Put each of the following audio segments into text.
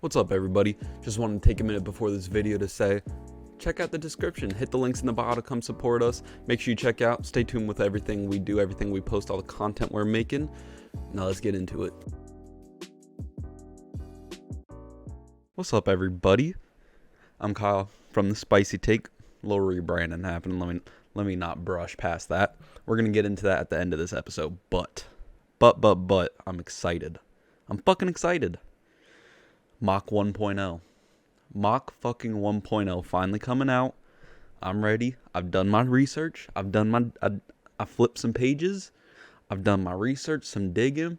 What's up, everybody? Just wanted to take a minute before this video to say, check out the description, hit the links in the bio to come support us. Make sure you check out, stay tuned with everything we do, everything we post, all the content we're making. Now let's get into it. What's up, everybody? I'm Kyle from The Spicy Take. A little rebranding happened. Let me not brush past that. We're gonna get into that at the end of this episode, but I'm excited. I'm fucking excited. Mach 1.0. Mach fucking 1.0 finally coming out. I'm ready. I've done my research. I flipped some pages. I've done my research, some digging.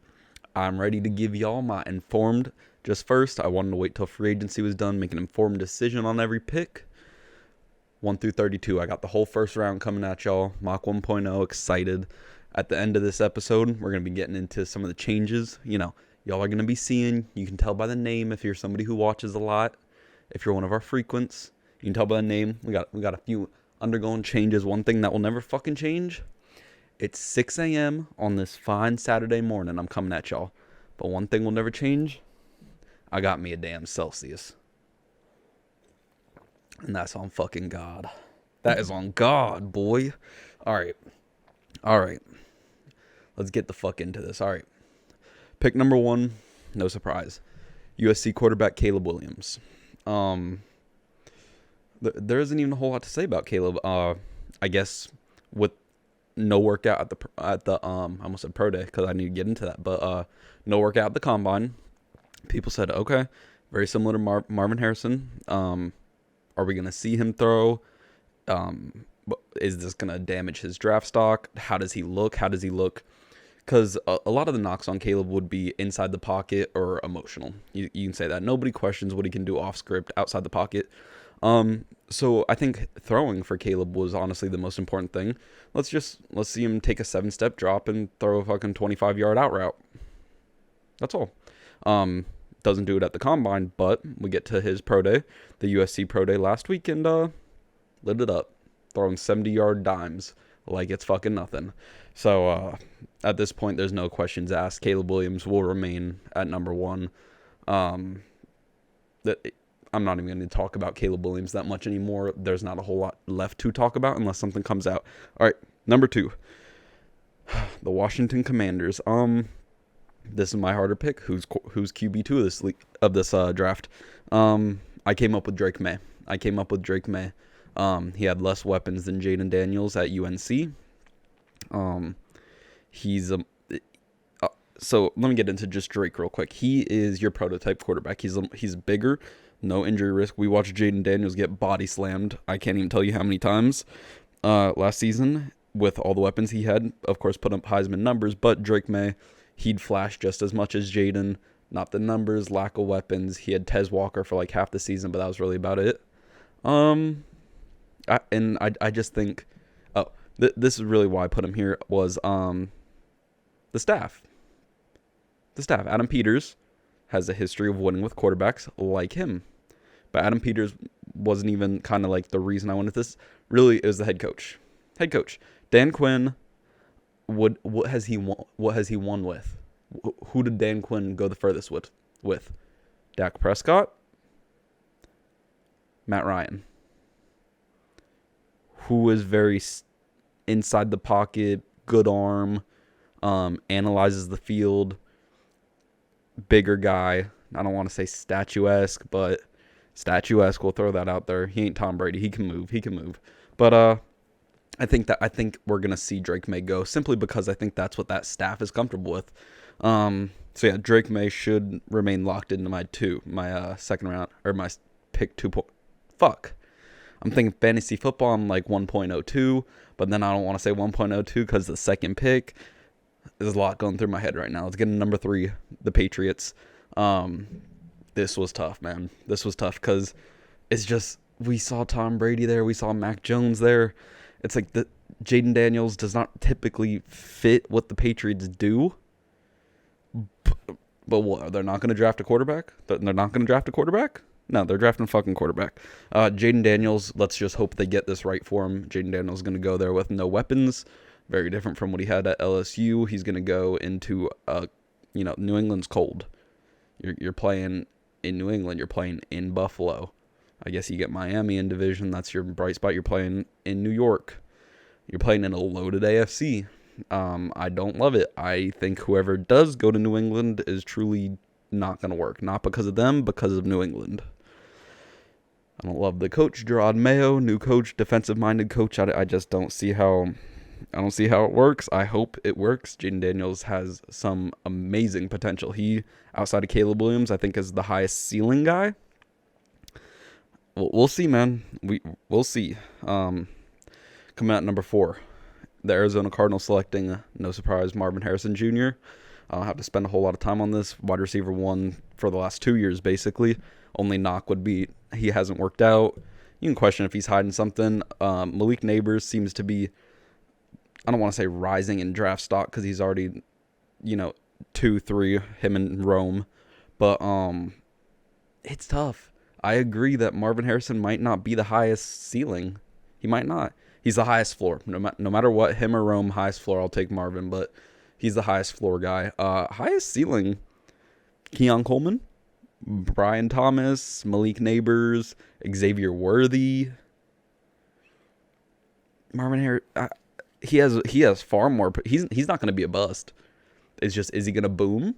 I'm ready to give y'all my informed. Just first, I wanted to wait till free agency was done, make an informed decision on every pick. 1 through 32. I got the whole first round coming at y'all. Mach 1.0, excited. At the end of this episode, we're going to be getting into some of the changes, y'all are going to be seeing. You can tell by the name if you're somebody who watches a lot. If you're one of our frequents, you can tell by the name. We got a few undergoing changes. One thing that will never fucking change. It's 6 a.m. on this fine Saturday morning. I'm coming at y'all. But one thing will never change. I got me a damn Celsius. And that's on fucking God. That is on God, boy. All right. Let's get the fuck into this. All right. Pick number 1, no surprise. USC quarterback Caleb Williams. There isn't even a whole lot to say about Caleb. I guess with no workout at the I almost said pro day because I need to get into that, but no workout at the combine. People said, okay, very similar to Marvin Harrison. Are we gonna see him throw? Is this gonna damage his draft stock? How does he look? Because a lot of the knocks on Caleb would be inside the pocket or emotional. You can say that. Nobody questions what he can do off script, outside the pocket. So I think throwing for Caleb was honestly the most important thing. Let's see him take a 7-step drop and throw a fucking 25-yard out route. That's all. Doesn't do it at the combine, but we get to his pro day, the USC pro day last week, and lit it up, throwing 70-yard dimes like it's fucking nothing. So at this point, there's no questions asked. Caleb Williams will remain at number 1. I'm not even going to talk about Caleb Williams that much anymore. There's not a whole lot left to talk about unless something comes out. All right, number 2, the Washington Commanders. This is my harder pick. Who's QB2 of this draft? I came up with Drake May. He had less weapons than Jaden Daniels at UNC. So let me get into just Drake real quick. He is your prototype quarterback. He's bigger, no injury risk. We watched Jaden Daniels get body slammed. I can't even tell you how many times last season with all the weapons he had. Of course, put up Heisman numbers, but Drake May, he'd flash just as much as Jaden. Not the numbers, lack of weapons. He had Tez Walker for like half the season, but that was really about it. I just think, this is really why I put him here, was the staff. Adam Peters has a history of winning with quarterbacks like him. But Adam Peters wasn't even kind of like the reason I wanted this. Really, it was the head coach. Dan Quinn, what has he won with? Who did Dan Quinn go the furthest with? Dak Prescott? Matt Ryan. Who is very inside the pocket, good arm, analyzes the field, bigger guy. I don't want to say statuesque, but statuesque, we'll throw that out there. He ain't Tom Brady. He can move. But I think we're going to see Drake May go simply because I think that's what that staff is comfortable with. So yeah, Drake May should remain locked into my second round, or my pick 2. Fuck. I'm thinking fantasy football, I'm like 1.02, but then I don't want to say 1.02 because the second pick, there's a lot going through my head right now. Let's get to number 3, the Patriots. This was tough, man. This was tough because it's just, we saw Tom Brady there, we saw Mac Jones there. It's like Jaden Daniels does not typically fit what the Patriots do. But what, they're not going to draft a quarterback? They're not going to draft a quarterback? No, they're drafting a fucking quarterback. Jaden Daniels, let's just hope they get this right for him. Jaden Daniels is going to go there with no weapons. Very different from what he had at LSU. He's going to go into, New England's cold. You're playing in New England. You're playing in Buffalo. I guess you get Miami in division. That's your bright spot. You're playing in New York. You're playing in a loaded AFC. I don't love it. I think whoever does go to New England is truly not going to work. Not because of them, because of New England. I don't love the coach, Gerard Mayo, new coach, defensive-minded coach. I just don't see how it works. I hope it works. Jaden Daniels has some amazing potential. He, outside of Caleb Williams, I think is the highest ceiling guy. We'll see, man. We'll see. Coming out number 4, the Arizona Cardinals selecting, no surprise, Marvin Harrison Jr. I don't have to spend a whole lot of time on this. Wide receiver 1 for the last 2 years, basically. Only knock would be he hasn't worked out. You can question if he's hiding something. Malik Neighbors seems to be, I don't want to say rising in draft stock because he's already, 2-3, him and Rome. But it's tough. I agree that Marvin Harrison might not be the highest ceiling. He might not. He's the highest floor. No matter what, him or Rome, highest floor, I'll take Marvin. But he's the highest floor guy. Highest ceiling, Keon Coleman, Brian Thomas, Malik Neighbors, Xavier Worthy. Marvin Harrison, he has far more. He's not going to be a bust. It's just, is he going to boom?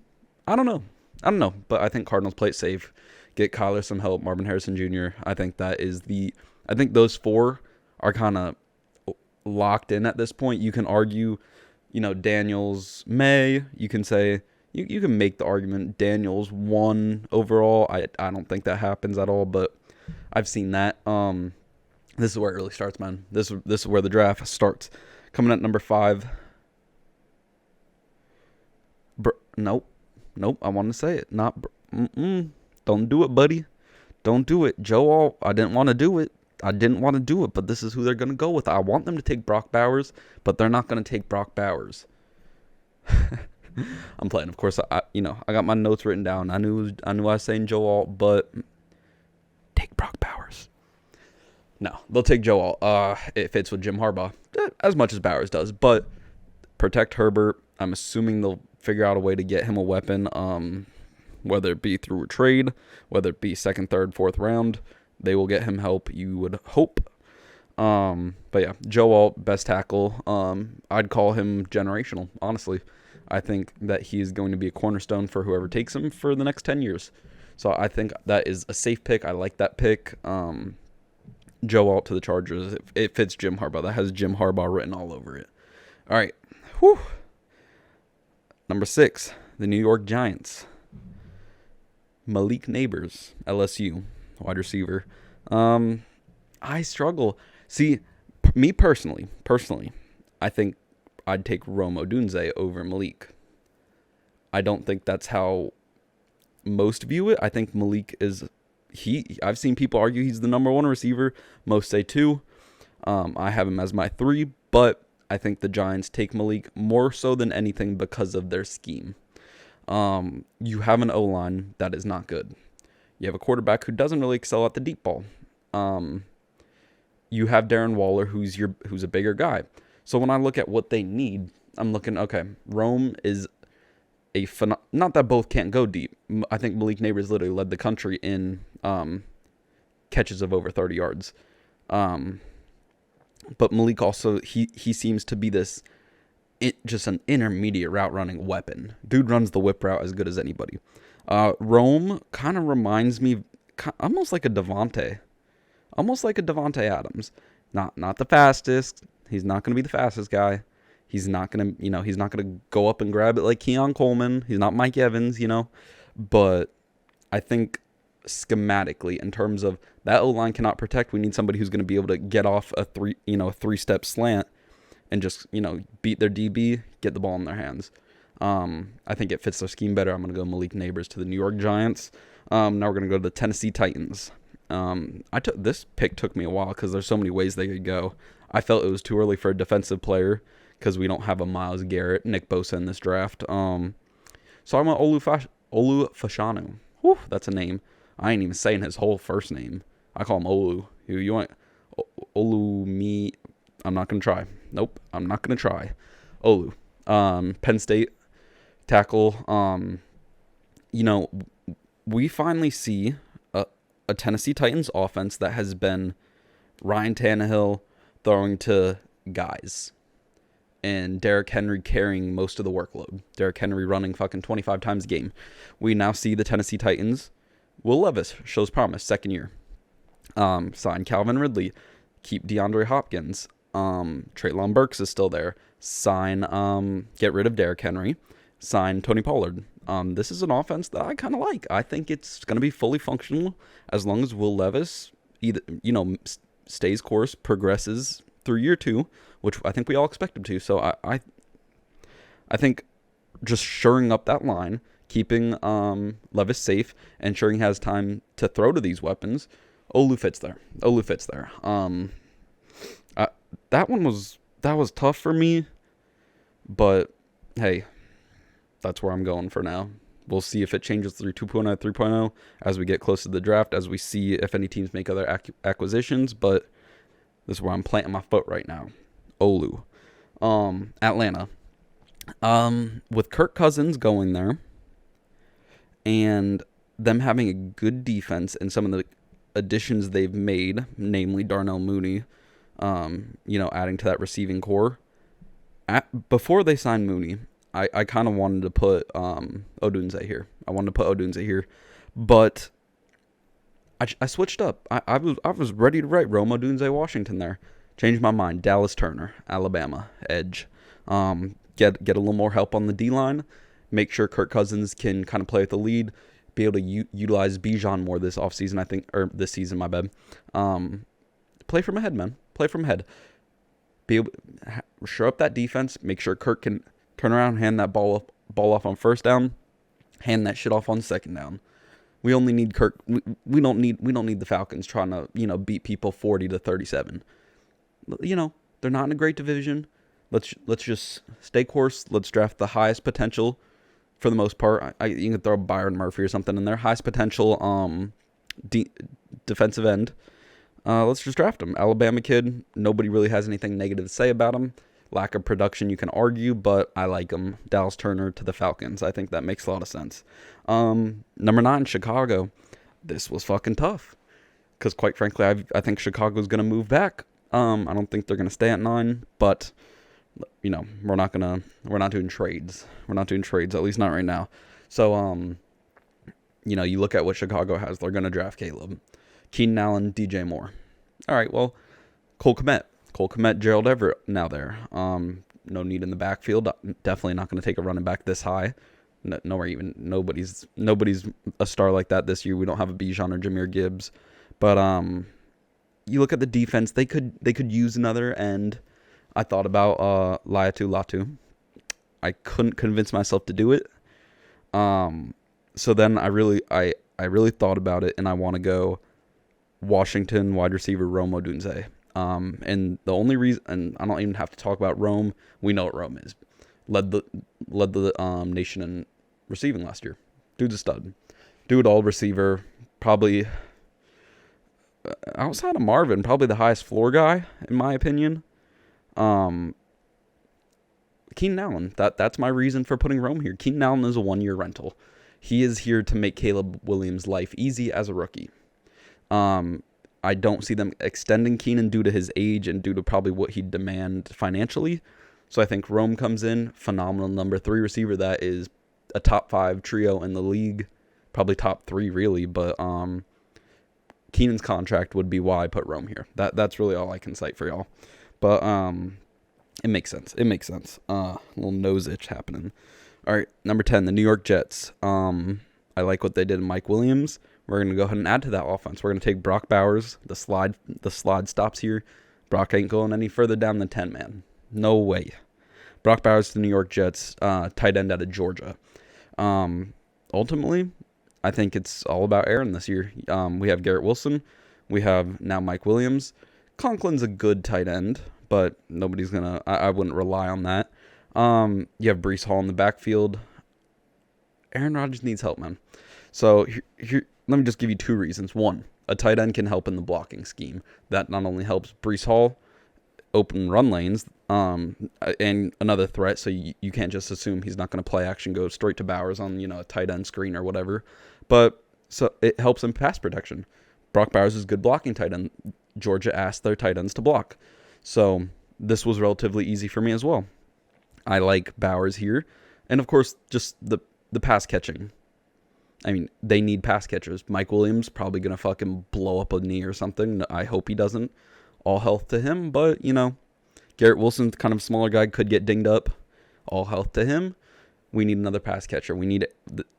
I don't know. But I think Cardinals play it safe. Get Kyler some help. Marvin Harrison Jr. I think those 4 are kind of locked in at this point. You can argue, Daniels, May. You can say you can make the argument Daniels 1 overall. I don't think that happens at all, but I've seen that. This is where it really starts, man. This is where the draft starts. Coming at number 5. Nope. I want to say it. Don't do it, buddy. Don't do it. Joe Alt, I didn't want to do it, but this is who they're going to go with. I want them to take Brock Bowers, but they're not going to take Brock Bowers. I'm playing. Of course, I got my notes written down. I knew I was saying Joe Alt, but take Brock Bowers. No, they'll take Joe Alt. It fits with Jim Harbaugh as much as Bowers does, but protect Herbert. I'm assuming they'll figure out a way to get him a weapon, whether it be through a trade, whether it be 2nd, 3rd, 4th round. They will get him help, you would hope. But yeah, Joe Alt, best tackle. I'd call him generational, honestly. I think that he is going to be a cornerstone for whoever takes him for the next 10 years. So I think that is a safe pick. I like that pick. Joe Alt to the Chargers. It fits Jim Harbaugh. That has Jim Harbaugh written all over it. All right. Whew. Number 6, the New York Giants. Malik Neighbors, LSU, wide receiver. I struggle. See, me personally, I think I'd take Rome Odunze over Malik. I don't think that's how most view it. I think Malik is, I've seen people argue he's the number 1 receiver. Most say 2. I have him as my 3, but I think the Giants take Malik more so than anything because of their scheme. You have an O-line that is not good. You have a quarterback who doesn't really excel at the deep ball. You have Darren Waller, who's a bigger guy. So when I look at what they need, I'm looking, okay, Rome is not that both can't go deep. I think Malik Neighbors literally led the country in catches of over 30 yards. But Malik also, he seems to be just an intermediate route running weapon. Dude runs the whip route as good as anybody. Rome kind of reminds me almost like a Devontae Adams. Not the fastest. He's not going to be the fastest guy. He's not going to go up and grab it like Keon Coleman. He's not Mike Evans, But I think schematically, in terms of that O-line cannot protect, we need somebody who's going to be able to get off a 3-step slant and just, beat their DB, get the ball in their hands. I think it fits their scheme better. I'm going to go Malik Neighbors to the New York Giants. Now we're going to go to the Tennessee Titans. This pick took me a while because there's so many ways they could go. I felt it was too early for a defensive player because we don't have a Myles Garrett, Nick Bosa in this draft. So I went Olu Fashanu. Whew, that's a name. I ain't even saying his whole first name. I call him Olu. You want Olu me? I'm not going to try. Nope, I'm not going to try. Olu. Penn State tackle. we finally see a Tennessee Titans offense that has been Ryan Tannehill throwing to guys and Derrick Henry carrying most of the workload. Derrick Henry running fucking 25 times a game. We now see the Tennessee Titans. Will Levis shows promise, second year. Sign Calvin Ridley. Keep DeAndre Hopkins. Treylon Burks is still there. Sign, get rid of Derrick Henry. Sign Tony Pollard. This is an offense that I kind of like. I think it's going to be fully functional as long as Will Levis either, stays course, progresses through year 2, which I think we all expect him to. So I think just shoring up that line, keeping Levis safe, ensuring he has time to throw to these weapons. Olu fits there. That was tough for me, but hey, that's where I'm going for now. We'll see if it changes through 2.0, 3.0 as we get close to the draft, as we see if any teams make other acquisitions, but this is where I'm planting my foot right now. Olu. Atlanta. With Kirk Cousins going there and them having a good defense and some of the additions they've made, namely Darnell Mooney, adding to that receiving core. Before they signed Mooney, I kind of wanted to put Odunze here. But I switched up. I was ready to write Rome Odunze Washington there. Changed my mind. Dallas Turner, Alabama, edge. Get a little more help on the D-line. Make sure Kirk Cousins can kind of play with the lead. Be able to utilize Bijan more this offseason, I think, or this season, my bad. Play from ahead, man. Play from ahead. Be able show up that defense. Make sure Kirk can turn around, hand that ball off on first down, hand that shit off on second down. We only need Kirk. We don't need the Falcons trying to beat people 40-37. They're not in a great division. Let's just stay course. Let's draft the highest potential. For the most part, you can throw Byron Murphy or something in there. Highest potential defensive end. Let's just draft him. Alabama kid. Nobody really has anything negative to say about him. Lack of production, you can argue, but I like him. Dallas Turner to the Falcons. I think that makes a lot of sense. Number 9, Chicago. This was fucking tough. Because quite frankly, I think Chicago's going to move back. I don't think they're going to stay at 9, but we're not doing trades. We're not doing trades, at least not right now. So, you look at what Chicago has. They're going to draft Caleb. Keenan Allen, DJ Moore. All right, well, Cole Kmet, Gerald Everett now there. No need in the backfield. Definitely not going to take a running back this high. Nobody's a star like that this year. We don't have a Bijan or Jahmyr Gibbs. But you look at the defense, they could use another end. I thought about Laiatu Latu. I couldn't convince myself to do it. So then I really thought about it, and I want to go Washington wide receiver Rome Odunze. And the only reason, and I don't even have to talk about Rome. We know what Rome is. Led the nation in receiving last year. Dude's a stud. Dude, all receiver. Probably outside of Marvin, probably the highest floor guy in my opinion. Keenan Allen. That's my reason for putting Rome here. Keenan Allen is a 1-year rental. He is here to make Caleb Williams' life easy as a rookie. I don't see them extending Keenan due to his age and due to probably what he'd demand financially. So I think Rome comes in, phenomenal number 3 receiver that is a top 5 trio in the league, probably top 3 really, but Keenan's contract would be why I put Rome here. That's really all I can cite for y'all. But it makes sense. Little nose itch happening. All right, number 10, the New York Jets. I like what they did in Mike Williams. We're going to go ahead and add to that offense. We're going to take Brock Bowers. The slide stops here. Brock ain't going any further down than 10, man. No way. Brock Bowers to the New York Jets, tight end out of Georgia. Ultimately, I think it's all about Aaron this year. We have Garrett Wilson. We have now Mike Williams. Conklin's a good tight end, but nobody's going to... I wouldn't rely on that. You have Breece Hall in the backfield. Aaron Rodgers needs help, man. So here, let me just give you 2 reasons. 1, a tight end can help in the blocking scheme. That not only helps Breece Hall open run lanes, and another threat, so you can't just assume he's not going to play action, go straight to Bowers on a tight end screen or whatever. But So it helps in pass protection. Brock Bowers is good blocking tight end. Georgia asked their tight ends to block. So this was relatively easy for me as well. I like Bowers here. And of course, just the pass catching. I mean, they need pass catchers. Mike Williams probably going to fucking blow up a knee or something. I hope he doesn't. All health to him. But, Garrett Wilson, kind of smaller guy, could get dinged up. All health to him. We need another pass catcher.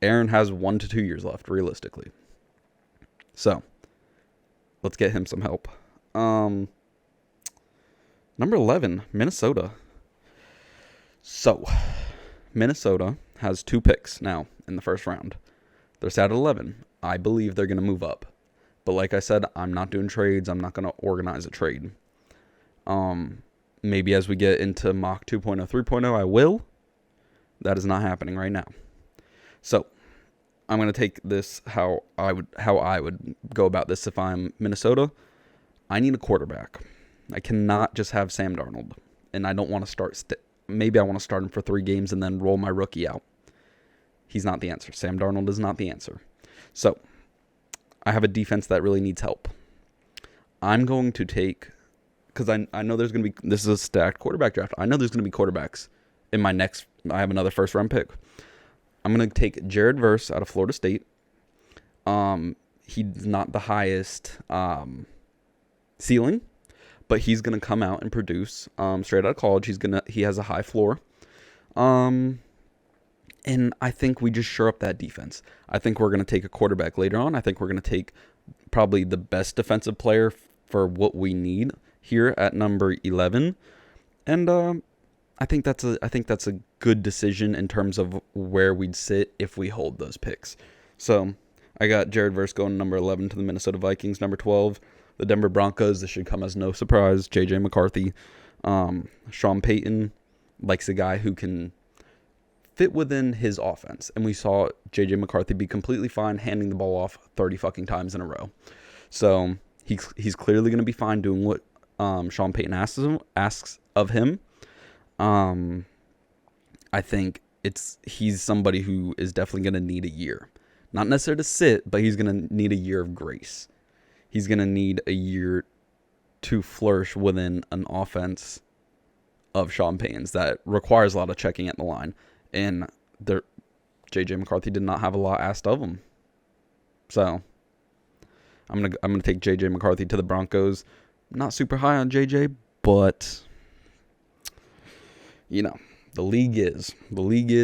Aaron has 1 to 2 years left, realistically. So, let's get him some help. Number 11, Minnesota. So, Minnesota has 2 picks now in the first round. They're set at 11. I believe they're going to move up. But like I said, I'm not doing trades. I'm not going to organize a trade. Maybe as we get into mock 2.0, 3.0, I will. That is not happening right now. So, I'm going to take this how I would go about this if I'm Minnesota. I need a quarterback. I cannot just have Sam Darnold. And I don't want to start... maybe I want to start him for 3 games and then roll my rookie out. He's not the answer. Sam Darnold is not the answer. So, I have a defense that really needs help. I'm going to take... because I know there's going to be... this is a stacked quarterback draft. I know there's going to be quarterbacks in my next... I have another first-round pick. I'm going to take Jared Verse out of Florida State. He's not the highest ceiling, but he's going to come out and produce straight out of college. He has a high floor. And I think we just shore up that defense. I think we're going to take a quarterback later on. I think we're going to take probably the best defensive player for what we need here at number 11. And I think that's a good decision in terms of where we'd sit if we hold those picks. So I got Jared Verse going number 11 to the Minnesota Vikings. Number 12, the Denver Broncos. This should come as no surprise. J.J. McCarthy. Sean Payton likes a guy who can fit within his offense. And we saw J.J. McCarthy be completely fine handing the ball off 30 fucking times in a row. So he's clearly going to be fine doing what Sean Payton asks of him. I think he's somebody who is definitely going to need a year. Not necessarily to sit, but he's going to need a year of grace. He's going to need a year to flourish within an offense of Sean Payton's that requires a lot of checking at the line. And J.J. McCarthy did not have a lot asked of him. So I'm gonna take J.J. McCarthy to the Broncos. Not super high on J.J., but the league is,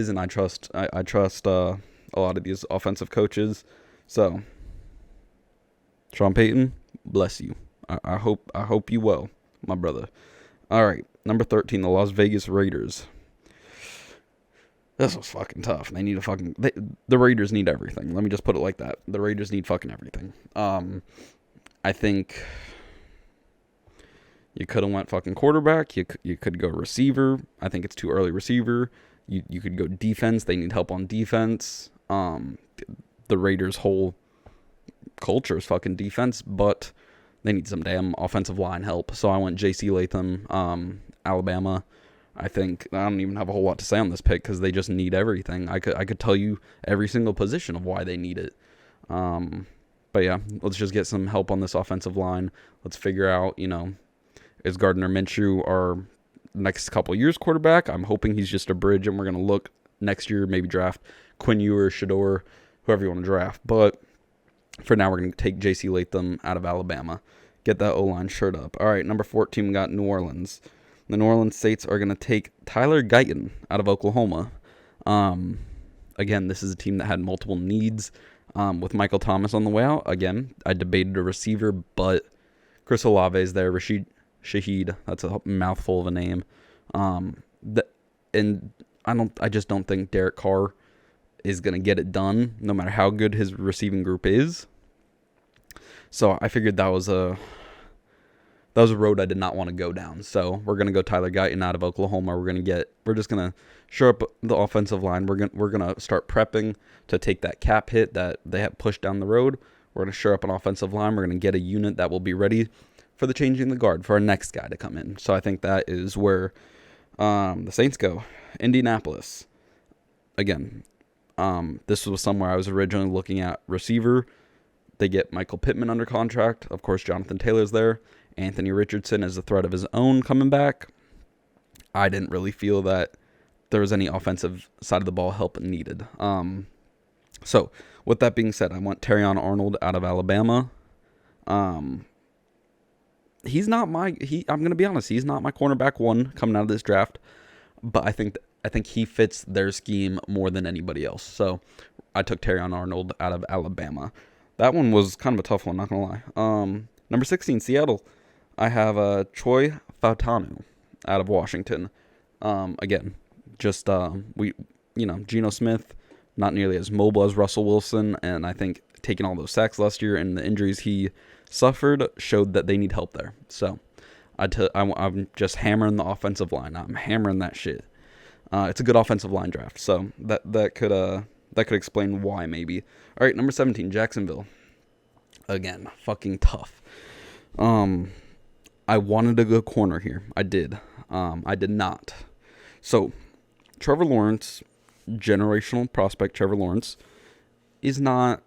and I trust a lot of these offensive coaches. So Sean Payton, bless you. I hope you well, my brother. All right, number 13, the Las Vegas Raiders. This was fucking tough. They need the Raiders need everything. Let me just put it like that. The Raiders need fucking everything. I think you could have went fucking quarterback. You could go receiver. I think it's too early receiver. You could go defense. They need help on defense. The Raiders' whole culture is fucking defense, but they need some damn offensive line help. So I went J.C. Latham, Alabama. I don't even have a whole lot to say on this pick because they just need everything. I could tell you every single position of why they need it. But yeah, let's just get some help on this offensive line. Let's figure out, is Gardner Minshew our next couple years quarterback? I'm hoping he's just a bridge, and we're going to look next year, maybe draft Quinn Ewers, Shador, whoever you want to draft. But for now, we're going to take J.C. Latham out of Alabama. Get that O-line shirt up. All right, number 14, we got New Orleans. The New Orleans Saints are going to take Tyler Guyton out of Oklahoma. Again, this is a team that had multiple needs with Michael Thomas on the way out. Again, I debated a receiver, but Chris Olave is there. Rashid Shaheed, that's a mouthful of a name. And I just don't think Derek Carr is going to get it done, no matter how good his receiving group is. So I figured that was a road I did not want to go down. So we're going to go Tyler Guyton out of Oklahoma. We're just going to shore up the offensive line. We're going to start prepping to take that cap hit that they have pushed down the road. We're going to shore up an offensive line. We're going to get a unit that will be ready for the changing the guard, for our next guy to come in. So I think that is where the Saints go. Indianapolis. Again, this was somewhere I was originally looking at receiver. They get Michael Pittman under contract. Of course, Jonathan Taylor's there. Anthony Richardson is a threat of his own coming back. I didn't really feel that there was any offensive side of the ball help needed. So, with that being said, I want Terrion Arnold out of Alabama. He's not I'm going to be honest, he's not my cornerback one coming out of this draft, but I think he fits their scheme more than anybody else. So, I took Terrion Arnold out of Alabama. That one was kind of a tough one, not going to lie. Number 16, Seattle. I have Troy Fautanu out of Washington. Again, just Geno Smith, not nearly as mobile as Russell Wilson, and I think taking all those sacks last year and the injuries he suffered showed that they need help there. So I'm just hammering the offensive line. I'm hammering that shit. It's a good offensive line draft, so that could explain why maybe. All right, number 17, Jacksonville. Again, fucking tough. I wanted a good corner here. I did. I did not. So, Trevor Lawrence, generational prospect Trevor Lawrence, is not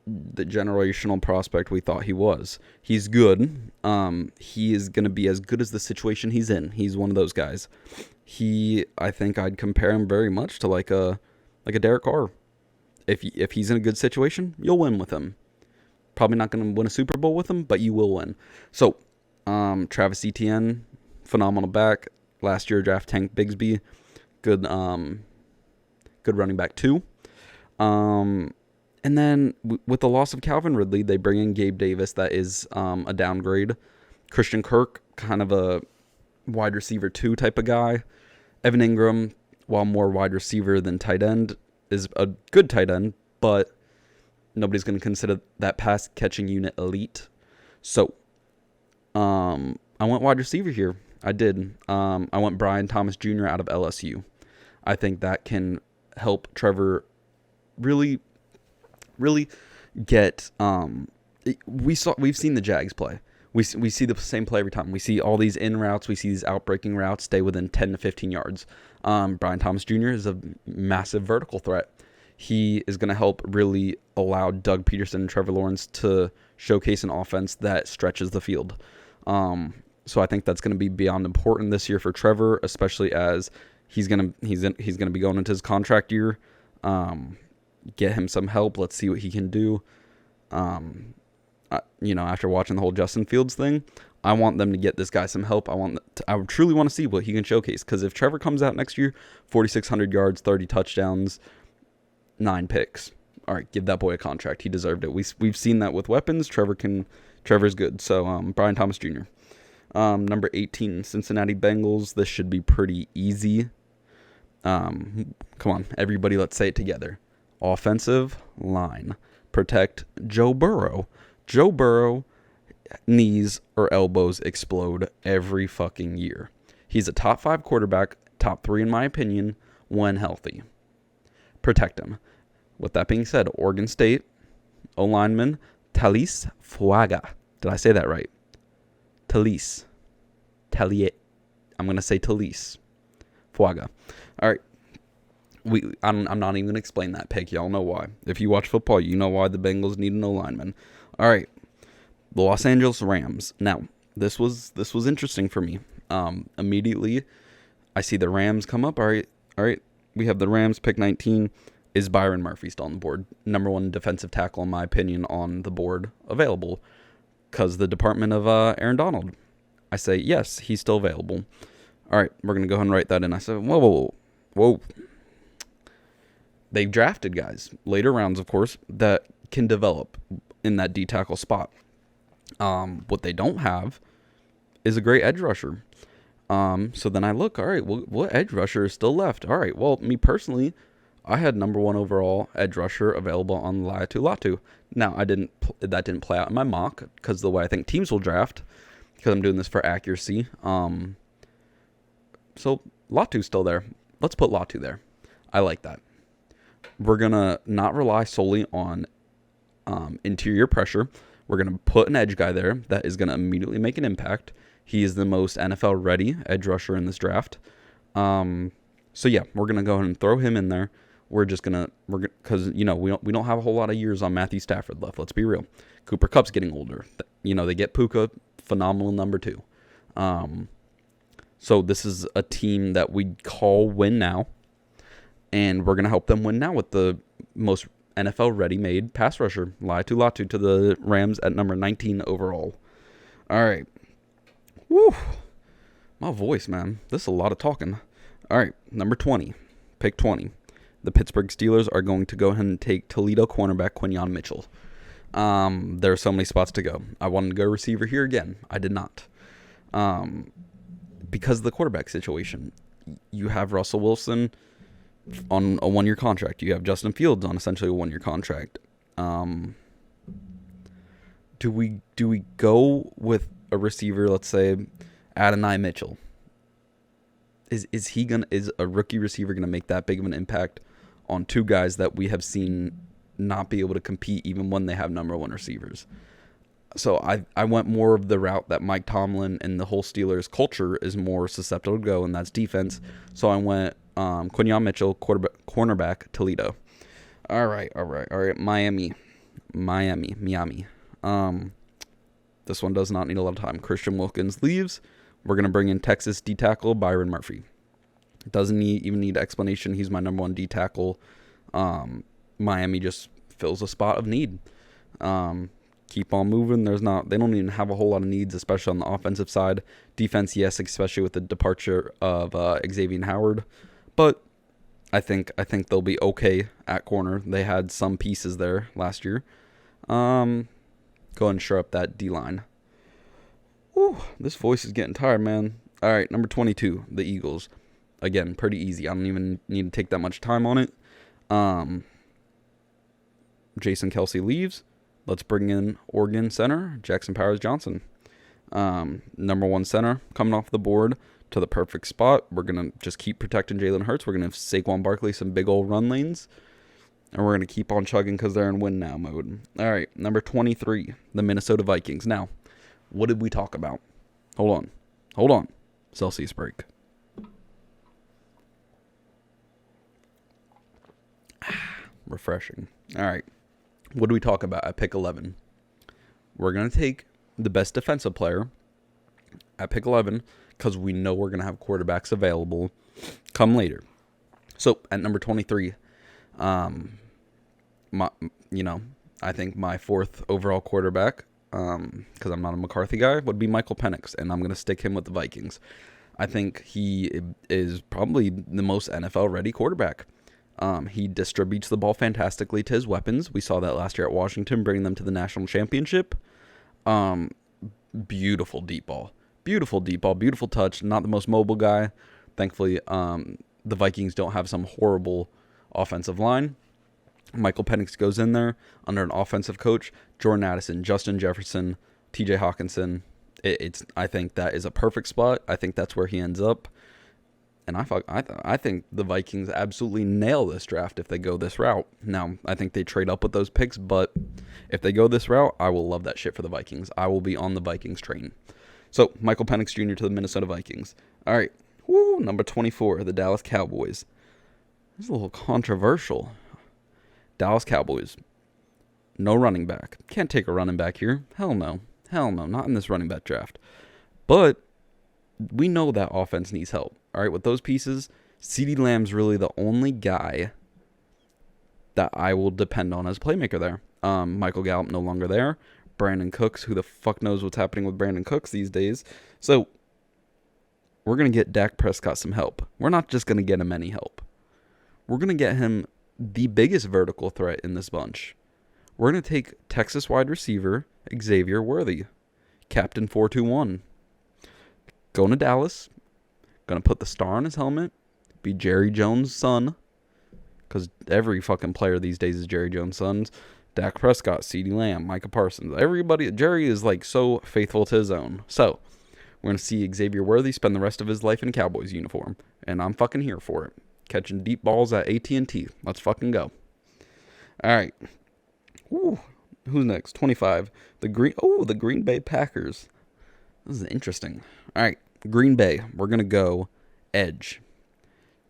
the generational prospect we thought he was. He's good. He is going to be as good as the situation he's in. He's one of those guys. I think I'd compare him very much to like a Derek Carr. If he's in a good situation, you'll win with him. Probably not going to win a Super Bowl with him, but you will win. So, Travis Etienne, phenomenal back. Last year, draft Tank Bigsby, good running back too. And then with the loss of Calvin Ridley, they bring in Gabe Davis. That is a downgrade. Christian Kirk, kind of a wide receiver 2 type of guy. Evan Ingram, while more wide receiver than tight end, is a good tight end, but nobody's going to consider that pass catching unit elite. So, I went wide receiver here. I did. I went Brian Thomas Jr. out of LSU. I think that can help Trevor really, really get. We've seen the Jags play. We see the same play every time. We see all these in routes. We see these outbreaking routes stay within 10 to 15 yards. Brian Thomas Jr. is a massive vertical threat. He is going to help really allow Doug Peterson and Trevor Lawrence to showcase an offense that stretches the field. So I think that's going to be beyond important this year for Trevor, especially as he's going to be going into his contract year. Get him some help. Let's see what he can do. After watching the whole Justin Fields thing, I want them to get this guy some help. I truly want to see what he can showcase, because if Trevor comes out next year, 4,600 yards, 30 touchdowns, 9 picks. All right, give that boy a contract. He deserved it. We've seen that with weapons. Trevor's good. So Brian Thomas Jr. Number 18, Cincinnati Bengals. This should be pretty easy. Come on, everybody, let's say it together. Offensive line. Protect Joe Burrow. Joe Burrow knees or elbows explode every fucking year. He's a top 5 quarterback, top 3 in my opinion, when healthy. Protect him. With that being said, Oregon State O-lineman Talis Fuaga. Did I say that right? Talis. I'm going to say Talis Fuaga. All right. I'm not even going to explain that pick. Y'all know why. If you watch football, you know why the Bengals need an O-lineman. All right. The Los Angeles Rams. Now, this was interesting for me. Immediately, I see the Rams come up. All right. We have the Rams, pick 19. Is Byron Murphy still on the board? Number 1 defensive tackle, in my opinion, on the board available. Because the department of Aaron Donald. I say, yes, he's still available. All right, we're going to go ahead and write that in. I said, whoa. They've drafted guys, later rounds, of course, that can develop in that D tackle spot. What they don't have is a great edge rusher. So then I look, all right, well, what edge rusher is still left? All right, well, me personally, I had number 1 overall edge rusher available on Laiatu Latu. Now, that didn't play out in my mock because the way I think teams will draft, because I'm doing this for accuracy. So Latu's still there. Let's put Latu there. I like that. We're going to not rely solely on interior pressure. We're going to put an edge guy there that is going to immediately make an impact. He is the most NFL-ready edge rusher in this draft. So, yeah, we're going to go ahead and throw him in there. we're because we don't have a whole lot of years on Matthew Stafford left. Let's be real. Cooper Kupp's getting older. They get Puka, phenomenal number 2. So this is a team that we call win now, and we're gonna help them win now with the most NFL ready-made pass rusher, Latu to the Rams at number 19 overall. All right. Woo. My voice, man. This is a lot of talking. All right, number 20. Pick 20. The Pittsburgh Steelers are going to go ahead and take Toledo cornerback Quinyon Mitchell. There are so many spots to go. I wanted to go receiver here again. I did not. Because of the quarterback situation. You have Russell Wilson on a 1-year contract. You have Justin Fields on essentially a 1-year contract. Do we go with a receiver, let's say Adonai Mitchell? Is a rookie receiver gonna make that big of an impact on 2 guys that we have seen not be able to compete even when they have number 1 receivers? So I went more of the route that Mike Tomlin and the whole Steelers culture is more susceptible to go, and that's defense. So I went Quinyon Mitchell, cornerback, Toledo. All right. Miami. This one does not need a lot of time. Christian Wilkins leaves. We're going to bring in Texas D tackle Byron Murphy. Doesn't even need explanation. He's my number 1 D tackle. Miami just fills a spot of need. Keep on moving. They don't even have a whole lot of needs, especially on the offensive side. Defense, yes, especially with the departure of Xavier Howard. But I think they'll be okay at corner. They had some pieces there last year. Go ahead and shore up that D-line. Whew, this voice is getting tired, man. All right, number 22, the Eagles. Again, pretty easy. I don't even need to take that much time on it. Jason Kelsey leaves. Let's bring in Oregon center, Jackson Powers-Johnson. Number 1 center coming off the board to the perfect spot. We're going to just keep protecting Jalen Hurts. We're going to have Saquon Barkley some big old run lanes. And we're going to keep on chugging because they're in win now mode. All right, number 23, the Minnesota Vikings. Now, what did we talk about? Hold on. Celsius break. Refreshing. All right. What do we talk about at pick 11? We're going to take the best defensive player at pick 11 because we know we're going to have quarterbacks available come later. So at number 23, I think my 4th overall quarterback, because I'm not a McCarthy guy, would be Michael Penix, and I'm going to stick him with the Vikings. I think he is probably the most NFL-ready quarterback. He distributes the ball fantastically to his weapons. We saw that last year at Washington, bringing them to the national championship. Beautiful deep ball. Beautiful touch. Not the most mobile guy. Thankfully, the Vikings don't have some horrible offensive line. Michael Penix goes in there under an offensive coach. Jordan Addison, Justin Jefferson, TJ Hawkinson. I think that is a perfect spot. I think that's where he ends up. And I think the Vikings absolutely nail this draft if they go this route. Now, I think they trade up with those picks, but if they go this route, I will love that shit for the Vikings. I will be on the Vikings train. So, Michael Penix Jr. to the Minnesota Vikings. All right. Woo, number 24, the Dallas Cowboys. This is a little controversial. Dallas Cowboys. No running back. Can't take a running back here. Hell no. Not in this running back draft. But we know that offense needs help. All right, with those pieces, CeeDee Lamb's really the only guy that I will depend on as playmaker there. Michael Gallup no longer there. Brandon Cooks, who the fuck knows what's happening with Brandon Cooks these days. So we're going to get Dak Prescott some help. We're not just going to get him any help. We're going to get him the biggest vertical threat in this bunch. We're going to take Texas wide receiver Xavier Worthy, Captain 421. Going to Dallas. Going to put the star on his helmet. Be Jerry Jones' son. Because every fucking player these days is Jerry Jones' sons. Dak Prescott, CeeDee Lamb, Micah Parsons. Everybody. Jerry is like so faithful to his own. So, we're going to see Xavier Worthy spend the rest of his life in Cowboys uniform. And I'm fucking here for it. Catching deep balls at AT&T. Let's fucking go. All right. Woo. Who's next? 25. The Green Bay Packers. This is interesting. All right. Green Bay. We're going to go edge.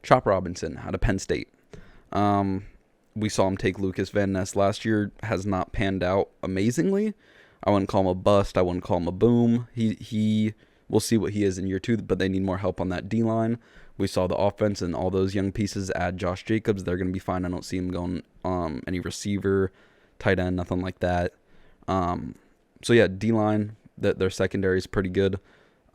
Chop Robinson out of Penn State. We saw him take Lucas Van Ness last year. Has not panned out amazingly. I wouldn't call him a bust. I wouldn't call him a boom. We'll see what he is in year 2, but they need more help on that D-line. We saw the offense and all those young pieces add Josh Jacobs. They're going to be fine. I don't see him going any receiver, tight end, nothing like that. So, yeah, D-line, their secondary is pretty good.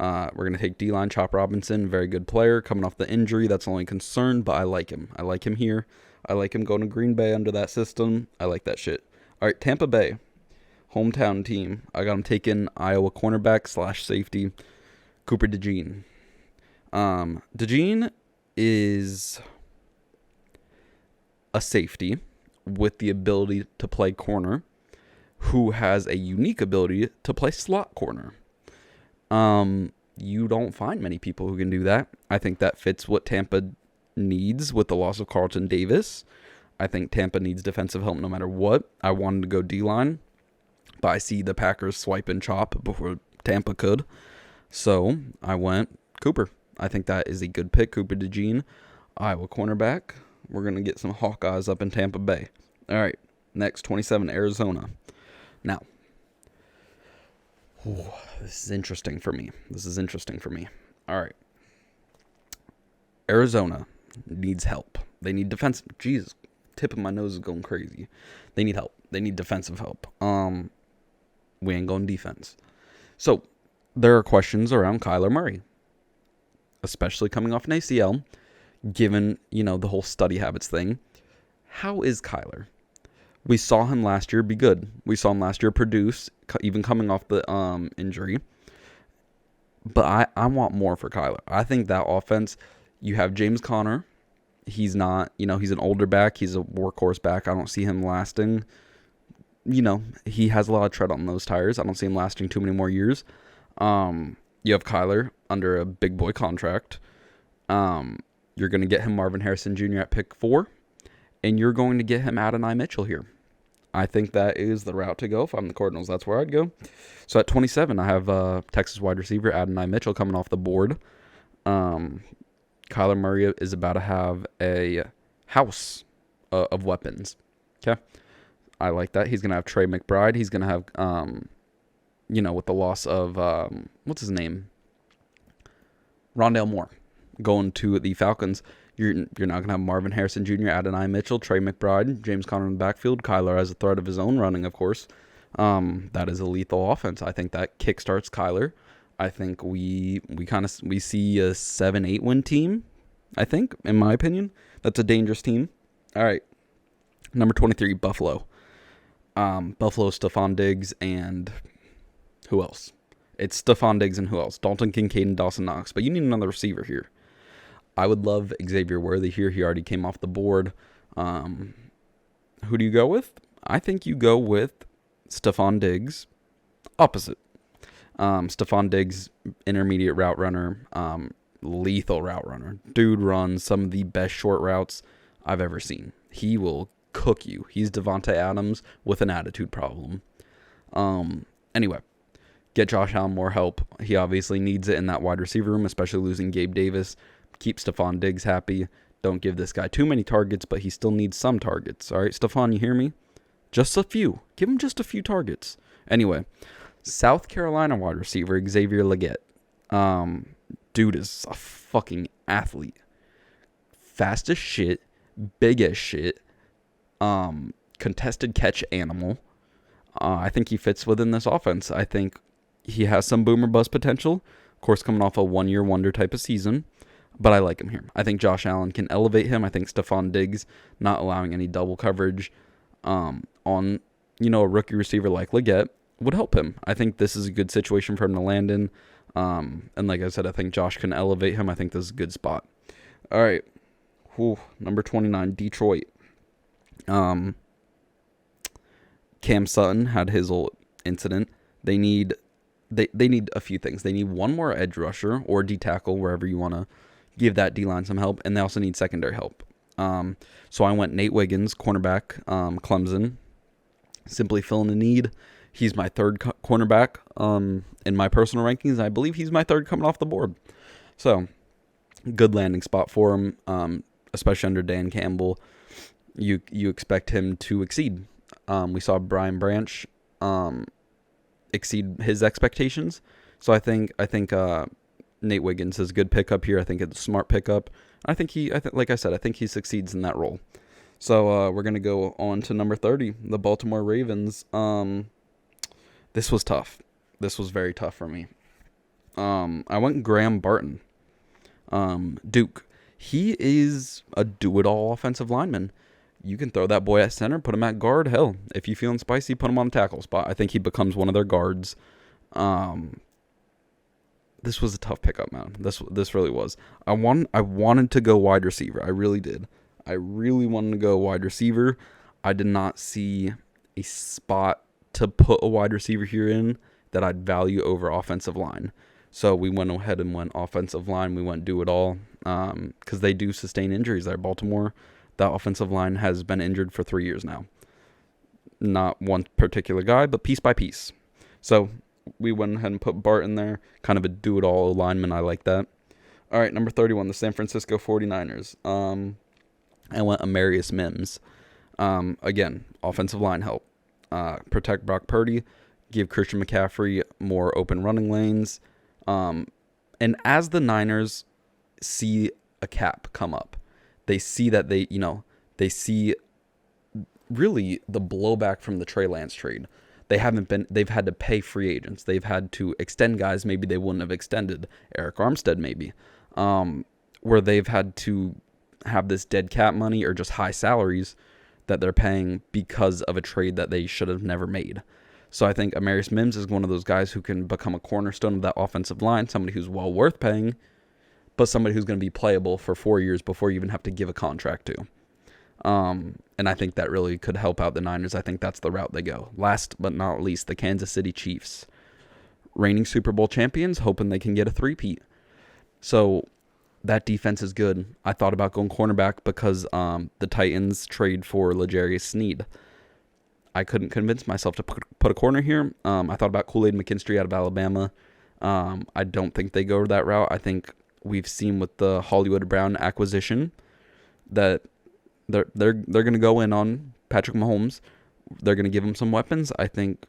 We're going to take D-line, Chop Robinson, very good player. Coming off the injury, that's the only concern, but I like him. I like him here. I like him going to Green Bay under that system. I like that shit. All right, Tampa Bay, hometown team. I got him taking Iowa cornerback / safety, Cooper DeJean. DeJean is a safety with the ability to play corner who has a unique ability to play slot corner. You don't find many people who can do that. I think that fits what Tampa needs with the loss of Carlton Davis. I think Tampa needs defensive help no matter what. I wanted to go D-line, but I see the Packers swipe and chop before Tampa could. So I went Cooper. I think that is a good pick. Cooper DeJean, Iowa cornerback. We're going to get some Hawkeyes up in Tampa Bay. All right, next, 27, Arizona. Now, this is interesting for me. All right. Arizona needs help. They need defensive. Jesus, tip of my nose is going crazy. They need help. They need defensive help. We ain't going defense. So, there are questions around Kyler Murray, especially coming off an ACL, given, the whole study habits thing. How is Kyler? We saw him last year be good. We saw him last year produce, even coming off the injury. But I want more for Kyler. I think that offense, you have James Conner. He's not, he's an older back. He's a workhorse back. I don't see him lasting. He has a lot of tread on those tires. I don't see him lasting too many more years. You have Kyler under a big boy contract. You're going to get him Marvin Harrison Jr. at pick 4. And you're going to get him Adonai Mitchell here. I think that is the route to go. If I'm the Cardinals, that's where I'd go. So at 27, I have Texas wide receiver Adonai Mitchell coming off the board. Kyler Murray is about to have a house of weapons. Okay? I like that. He's going to have Trey McBride. He's going to have, with the loss of, what's his name? Rondale Moore going to the Falcons. You're not going to have Marvin Harrison Jr., Adonai Mitchell, Trey McBride, James Conner in the backfield. Kyler has a threat of his own running, of course. That is a lethal offense. I think that kickstarts Kyler. I think we see a 7-8 win team, I think, in my opinion. That's a dangerous team. All right. Number 23, Buffalo. Buffalo, Stephon Diggs, and who else? It's Stephon Diggs and who else? Dalton Kincaid and Dawson Knox. But you need another receiver here. I would love Xavier Worthy here. He already came off the board. Who do you go with? I think you go with Stephon Diggs. Opposite. Stephon Diggs, intermediate route runner, lethal route runner. Dude runs some of the best short routes I've ever seen. He will cook you. He's Devontae Adams with an attitude problem. Anyway, get Josh Allen more help. He obviously needs it in that wide receiver room, especially losing Gabe Davis. Keep Stephon Diggs happy. Don't give this guy too many targets, but he still needs some targets. All right, Stephon, you hear me? Just a few. Give him just a few targets. Anyway, South Carolina wide receiver Xavier Legette. Dude is a fucking athlete. Fast as shit. Big as shit. Contested catch animal. I think he fits within this offense. I think he has some boomer bust potential. Of course, coming off a one-year wonder type of season. But I like him here. I think Josh Allen can elevate him. I think Stephon Diggs not allowing any double coverage on, a rookie receiver like Legette would help him. I think this is a good situation for him to land in. And like I said, I think Josh can elevate him. I think this is a good spot. All right. Number 29, Detroit. Cam Sutton had his old incident. They need a few things. They need one more edge rusher or D tackle, wherever you want to give that D-line some help, and they also need secondary help. So I went Nate Wiggins, cornerback, Clemson, simply filling a need. He's my third cornerback in my personal rankings. I believe he's my third coming off the board. So, good landing spot for him, especially under Dan Campbell. you expect him to exceed. We saw Brian Branch exceed his expectations. So I think Nate Wiggins is a good pickup here. I think it's a smart pickup. Like I said, I think he succeeds in that role. So we're gonna go on to number 30, the Baltimore Ravens. This was tough. This was very tough for me. I went Graham Barton. Duke. He is a do-it-all offensive lineman. You can throw that boy at center, put him at guard. Hell, if you're feeling spicy, put him on the tackle spot. I think he becomes one of their guards. This was a tough pickup, man. This really was. I wanted to go wide receiver. I really did. I really wanted to go wide receiver. I did not see a spot to put a wide receiver here in that I'd value over offensive line. So we went ahead and went offensive line. We went do it all because they do sustain injuries there. Baltimore, that offensive line has been injured for 3 years now. Not one particular guy, but piece by piece. So we went ahead and put Barton there. Kind of a do-it-all lineman. I like that. All right, number 31, the San Francisco 49ers. I went Amarius Mims. Again, offensive line help. Protect Brock Purdy. Give Christian McCaffrey more open running lanes. And as the Niners see a cap come up, they see that they see really the blowback from the Trey Lance trade. They've had to pay free agents. They've had to extend guys maybe they wouldn't have extended. Eric Armstead maybe. Where they've had to have this dead cap money or just high salaries that they're paying because of a trade that they should have never made. So I think Amarius Mims is one of those guys who can become a cornerstone of that offensive line, somebody who's well worth paying, but somebody who's going to be playable for 4 years before you even have to give a contract to. And I think that really could help out the Niners. I think that's the route they go. Last but not least, the Kansas City Chiefs. Reigning Super Bowl champions, hoping they can get a three-peat. So that defense is good. I thought about going cornerback because the Titans trade for L'Jarius Sneed. I couldn't convince myself to put a corner here. I thought about Kool-Aid McKinstry out of Alabama. I don't think they go that route. I think we've seen with the Hollywood Brown acquisition that they're going to go in on Patrick Mahomes. They're going to give him some weapons. I think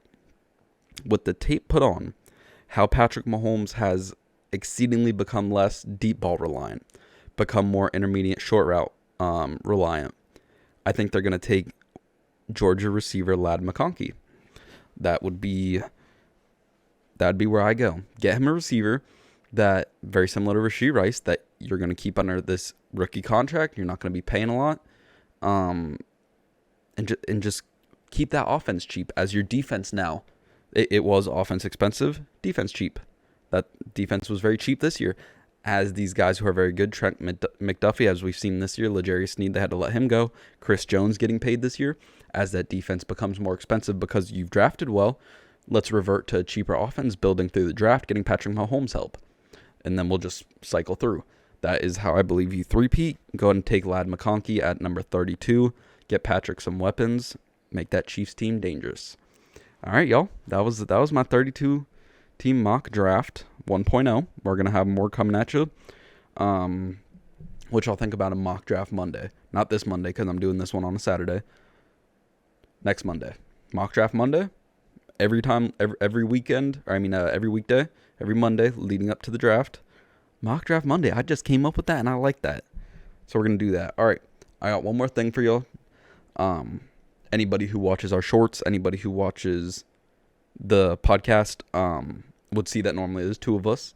with the tape put on, how Patrick Mahomes has exceedingly become less deep ball reliant, become more intermediate short route reliant. I think they're going to take Georgia receiver Ladd McConkey. That'd be where I go. Get him a receiver that very similar to Rashee Rice that you're going to keep under this rookie contract. You're not going to be paying a lot, and just keep that offense cheap as your defense now. It was offense expensive, defense cheap. That defense was very cheap this year. As these guys who are very good, Trent McDuffie, as we've seen this year, L'Jarius Sneed, they had to let him go. Chris Jones getting paid this year. As that defense becomes more expensive because you've drafted well, let's revert to a cheaper offense, building through the draft, getting Patrick Mahomes help. And then we'll just cycle through. That is how I believe you three-peat. Go ahead and take Ladd McConkey at number 32. Get Patrick some weapons. Make that Chiefs team dangerous. All right, y'all. That was my 32-team mock draft 1.0. We're going to have more coming at you, which I'll think about a mock draft Monday. Not this Monday because I'm doing this one on a Saturday. Next Monday. Mock draft Monday. Every weekend, or every weekday, every Monday leading up to the draft. Mock draft Monday. I just came up with that and I like that. So we're going to do that. All right. I got one more thing for y'all. Anybody who watches our shorts, anybody who watches the podcast, would see that normally there's two of us.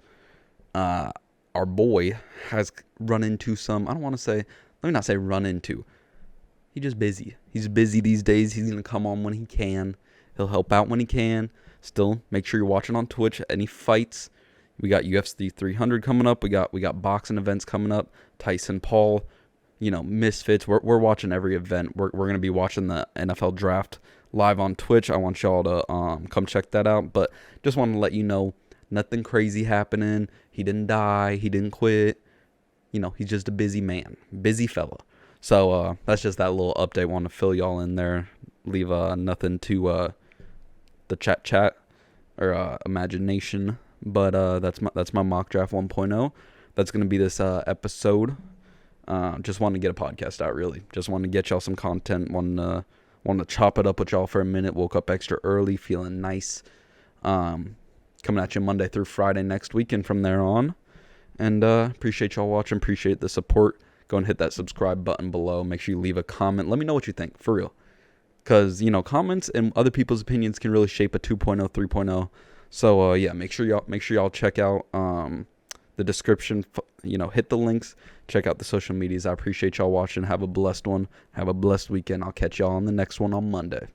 Our boy has run into some, let me not say run into. He's just busy. He's busy these days. He's going to come on when he can. He'll help out when he can. Still, make sure you're watching on Twitch. Any fights. We got UFC 300 coming up. We got boxing events coming up. Tyson Paul, Misfits. We're watching every event. We're going to be watching the NFL draft live on Twitch. I want y'all to come check that out. But just want to let you know, nothing crazy happening. He didn't die. He didn't quit. He's just a busy man. Busy fella. So that's just that little update. Want to fill y'all in there. Leave nothing to the chat or imagination. But that's my mock draft 1.0. That's going to be this episode. Just wanted to get a podcast out, really. Just wanted to get y'all some content. Want to chop it up with y'all for a minute. Woke up extra early, feeling nice. Coming at you Monday through Friday next week and from there on. And appreciate y'all watching. Appreciate the support. Go and hit that subscribe button below. Make sure you leave a comment. Let me know what you think, for real. Because, comments and other people's opinions can really shape a 2.0, 3.0. So, yeah, make sure y'all check out the description. Hit the links. Check out the social medias. I appreciate y'all watching. Have a blessed one. Have a blessed weekend. I'll catch y'all on the next one on Monday.